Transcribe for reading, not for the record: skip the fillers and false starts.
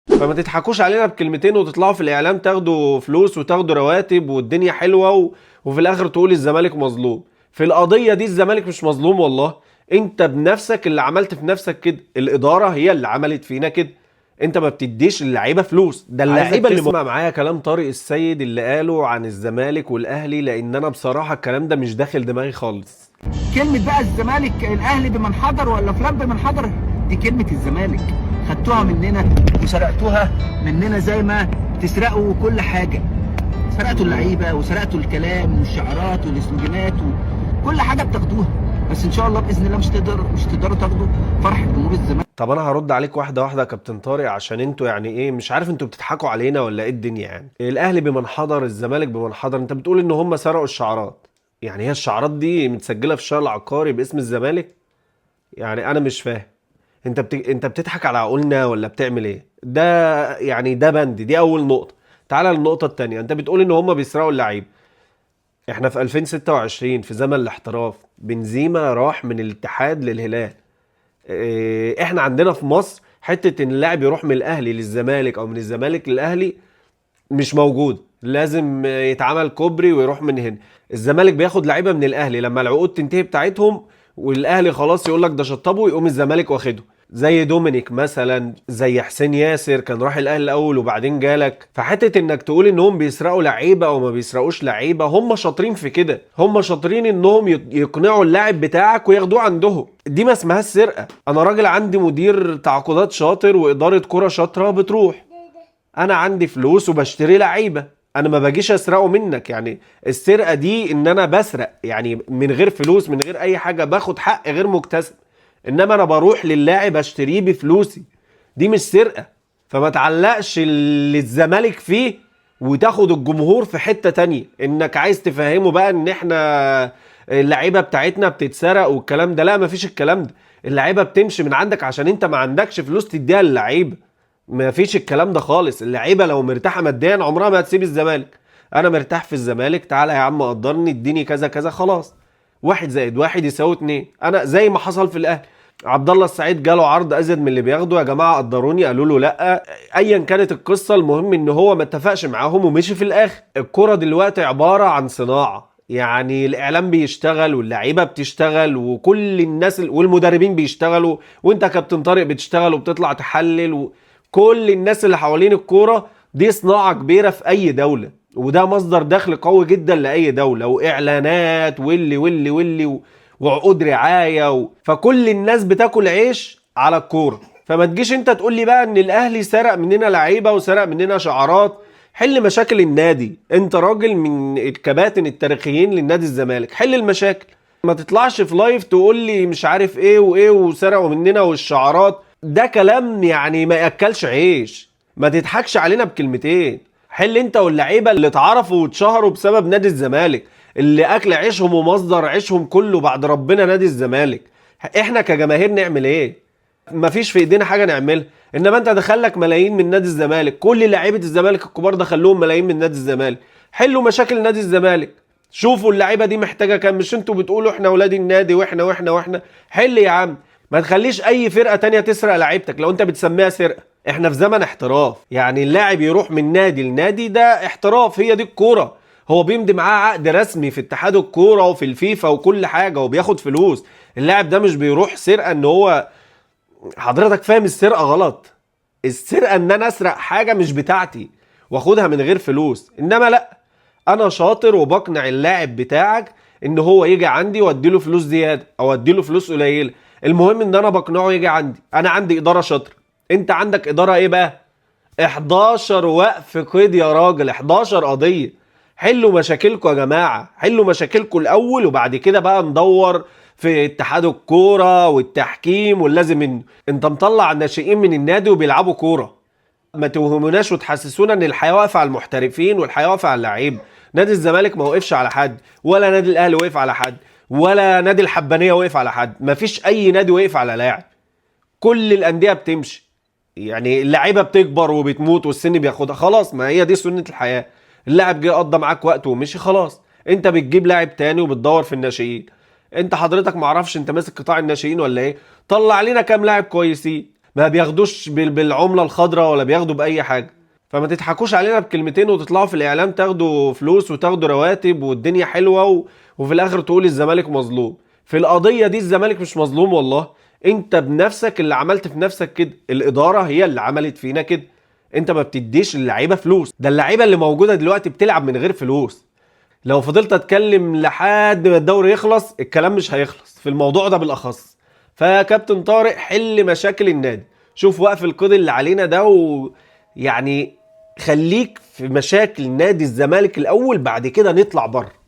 فما تضحكوش علينا بكلمتين وتطلعوا في الاعلام تاخدوا فلوس وتاخدوا رواتب والدنيا حلوه وفي الاخر تقول الزمالك مظلوم. في القضيه دي الزمالك مش مظلوم والله، انت بنفسك اللي عملت في نفسك كده، الاداره هي اللي عملت فينا كده. انت ما بتديش اللعيبه فلوس، ده اللعيبه اللي تسمع معايا كلام طارق السيد اللي قاله عن الزمالك والاهلي، لان انا بصراحه الكلام ده مش داخل دماغي خالص. كلمة بقى الزمالك الاهلي بمن حضر ولا فلان بمن حضر، دي كلمة الزمالك خدتوها مننا وسرقتوها مننا زي ما تسرقوا كل حاجة. سرقتوا اللعيبة وسرقتوا الكلام والشعارات والسلوجانات وكل حاجة بتاخدوها، بس ان شاء الله باذن الله مش تقدروا تاخدوا فرحة جمهور الزمالك. طب انا هرد عليك واحده واحده يا كابتن طارق، عشان انتوا يعني ايه، مش عارف انتوا بتضحكوا علينا ولا ايه الدنيا؟ يعني الاهلي بمن حضر، الزمالك بمن حضر، انت بتقول ان هم سرقوا الشعارات. يعني هي الشعارات دي متسجله في الشارع العقاري باسم الزمالك؟ يعني انا مش فاهم. انت بتضحك على عقولنا ولا بتعمل ايه؟ ده يعني ده بند، دي اول نقطه. تعالى للنقطه التانية، انت بتقول ان هم بيسرقوا اللعيب. احنا في 2026 في زمن الاحتراف، بنزيما راح من الاتحاد للهلال. احنا عندنا في مصر حته ان اللاعب يروح من الاهلي للزمالك او من الزمالك للاهلي مش موجود، لازم يتعمل كوبري ويروح من هنا. الزمالك بياخد لعيبه من الاهلي لما العقود تنتهي بتاعتهم، والاهلي خلاص يقول لك ده شطبه، يقوم الزمالك واخده. زي دومينيك مثلا، زي حسين ياسر كان راح الاهلي الاول وبعدين جالك. فحته انك تقول انهم بيسرقوا لعيبه او ما بيسرقوش لعيبه، هم شاطرين في كده، هم شاطرين انهم يقنعوا اللاعب بتاعك وياخدوه عندهم. دي ما اسمهاش سرقه. انا راجل عندي مدير تعاقدات شاطر واداره كره شاطره بتروح، انا عندي فلوس وبشتري لعيبه، انا ما باجيش اسرقه منك. يعني السرقه دي ان انا بسرق يعني من غير فلوس، من غير اي حاجه، باخد حق غير مكتسب. انما انا بروح للاعب اشتريه بفلوسي، دي مش سرقه. فما تعلقش للزمالك فيه وتاخد الجمهور في حته تانية، انك عايز تفهمه بقى ان احنا اللعيبه بتاعتنا بتتسرق والكلام ده. لا، مفيش الكلام ده. اللعيبه بتمشي من عندك عشان انت ما عندكش فلوس تديها للعيبه. ما فيش الكلام ده خالص. اللعيبه لو مرتاحه ماديا عمرها ما هتسيب الزمالك. انا مرتاح في الزمالك، تعالى يا عم قدرني، اديني كذا كذا، خلاص. 1+1=2. انا زي ما حصل في الاهلي، عبد الله السعيد جاله عرض ازيد من اللي بياخده، يا جماعه قدروني، قالوا له لا. ايا كانت القصه، المهم ان هو ما اتفقش معاهم ومشي في الاخر. الكره دلوقتي عباره عن صناعه، يعني الاعلام بيشتغل واللعيبه بتشتغل وكل الناس والمدربين بيشتغلوا، وانت كابتن طارق بتشتغل وبتطلع تحلل، كل الناس اللي حوالين الكوره. دي صناعه كبيره في اي دوله، وده مصدر دخل قوي جدا لاي دوله، واعلانات وعقود رعايه فكل الناس بتاكل عيش على الكوره. فما تجيش انت تقول لي بقى ان الاهلي سرق مننا لعيبه وسرق مننا شعارات. حل مشاكل النادي، انت راجل من الكباتن التاريخيين للنادي الزمالك، حل المشاكل. ما تطلعش في لايف تقول لي مش عارف ايه وايه وسرقوا مننا والشعارات، ده كلام يعني ما ياكلش عيش. ما تضحكش علينا بكلمتين. حل انت واللعيبه اللي اتعرفوا واتشهروا بسبب نادي الزمالك، اللي اكل عيشهم ومصدر عيشهم كله بعد ربنا نادي الزمالك. احنا كجماهير نعمل ايه؟ مفيش في ايدينا حاجه نعملها. انما انت دخلك ملايين من نادي الزمالك، كل لعيبه الزمالك الكبار دخلهم ملايين من نادي الزمالك. حلوا مشاكل نادي الزمالك، شوفوا اللعيبه دي محتاجه كام. مش انتوا بتقولوا احنا اولاد النادي واحنا حل يا عم. ما تخليش اي فرقه تانية تسرق لعيبتك لو انت بتسميها سرقه. احنا في زمن احتراف، يعني اللاعب يروح من نادي لنادي ده احتراف، هي دي الكوره. هو بيمضي معاه عقد رسمي في اتحاد الكوره وفي الفيفا وكل حاجه وبياخد فلوس. اللاعب ده مش بيروح سرقه ان هو، حضرتك فاهم السرقه غلط. السرقه ان انا اسرق حاجه مش بتاعتي واخدها من غير فلوس. انما لا، انا شاطر وبقنع اللاعب بتاعك ان هو يجي عندي واديله فلوس زياده او اديله فلوس قليله. المهم ان انا بقنعه يجي عندي. انا عندي اداره شاطره، انت عندك اداره ايه بقى؟ 11 وقف قيد يا راجل، 11 قضيه. حلوا مشاكلكم يا جماعه، حلوا مشاكلكم الاول وبعد كده بقى ندور في اتحاد الكوره والتحكيم. واللازم انت مطلع الناشئين من النادي وبيلعبوا كوره. ما توهموناش وتحسسونا ان الحياه واقفه على المحترفين والحياه واقفه على اللعيبه. نادي الزمالك ما وقفش على حد، ولا نادي الاهلي وقف على حد، ولا نادي الحبانيه وقف على حد. ما فيش اي نادي وقف على لاعب. كل الانديه بتمشي، يعني اللعيبه بتكبر وبتموت والسن بياخدها، خلاص ما هي دي سنه الحياه. اللاعب جه قضى معاك وقت ومشي، خلاص انت بتجيب لاعب تاني وبتدور في الناشئين. انت حضرتك معرفش انت ماسك قطاع الناشئين ولا ايه؟ طلع لنا كام لاعب كويسين. ما بياخدوش بالعمله الخضراء ولا بياخدوا باي حاجه. فما تضحكوش علينا بكلمتين وتطلعوا في الاعلام تاخدوا فلوس وتاخدوا رواتب والدنيا حلوه وفي الاخر تقول الزمالك مظلوم. في القضيه دي الزمالك مش مظلوم والله، انت بنفسك اللي عملت في نفسك كده، الاداره هي اللي عملت فينا كده. انت ما بتديش اللعيبه فلوس، ده اللعيبه اللي موجوده دلوقتي بتلعب من غير فلوس. لو فضلت اتكلم لحد ما الدوري يخلص الكلام مش هيخلص في الموضوع ده بالاخص. فيا كابتن طارق حل مشاكل النادي، شوف وقف القيد اللي علينا ده يعني خليك في مشاكل نادي الزمالك الاول، بعد كده نطلع بره.